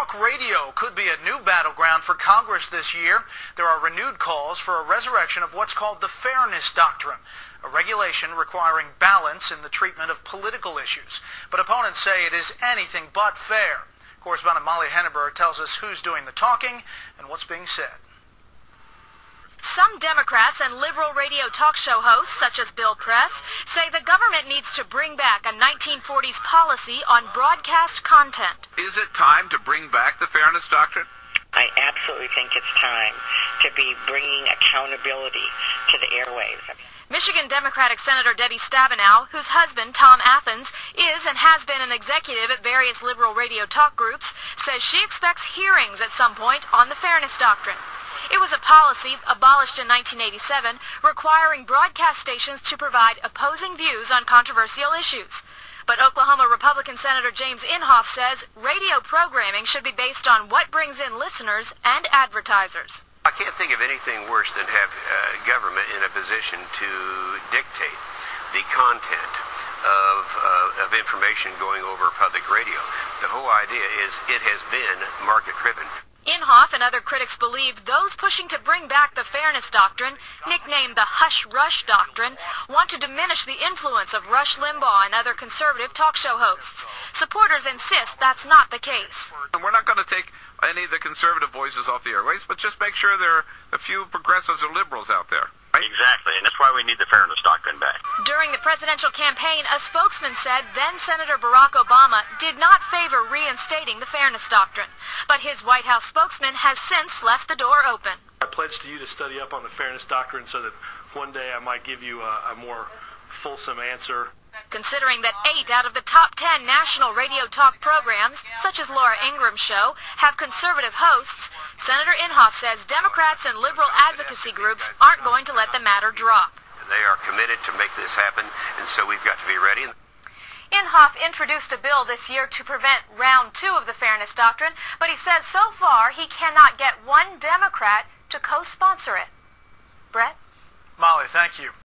Talk radio could be a new battleground for Congress this year. There are renewed calls for a resurrection of what's called the Fairness Doctrine, a regulation requiring balance in the treatment of political issues. But opponents say it is anything but fair. Correspondent Molly Henneberg tells us who's doing the talking and what's being said. Some Democrats and liberal radio talk show hosts, such as Bill Press, say the government needs to bring back a 1940s policy on broadcast content. Is it time to bring back the Fairness Doctrine? I absolutely think it's time to be bringing accountability to the airwaves. Michigan Democratic Senator Debbie Stabenow, whose husband, Tom Athens, is and has been an executive at various liberal radio talk groups, says she expects hearings at some point on the Fairness Doctrine. It was a policy abolished in 1987 requiring broadcast stations to provide opposing views on controversial issues. But Oklahoma Republican Senator James Inhofe says radio programming should be based on what brings in listeners and advertisers. I can't think of anything worse than have government in a position to dictate the content of information going over public radio. The whole idea is it has been market-driven. Inhofe and other critics believe those pushing to bring back the Fairness Doctrine, nicknamed the Hush-Rush Doctrine, want to diminish the influence of Rush Limbaugh and other conservative talk show hosts. Supporters insist that's not the case. We're not going to take any of the conservative voices off the airways, but just make sure there are a few progressives or liberals out there. Exactly, and that's why we need the Fairness Doctrine back. During the presidential campaign, a spokesman said then-Senator Barack Obama did not favor reinstating the Fairness Doctrine, but his White House spokesman has since left the door open. I pledge to you to study up on the Fairness Doctrine so that one day I might give you a more fulsome answer. Considering that 8 out of the top 10 national radio talk programs, such as Laura Ingram's show, have conservative hosts, Senator Inhofe says Democrats and liberal advocacy groups aren't going to let the matter drop. They are committed to make this happen, and so we've got to be ready. Inhofe introduced a bill this year to prevent round 2 of the Fairness Doctrine, but he says so far he cannot get one Democrat to co-sponsor it. Brett? Molly, thank you.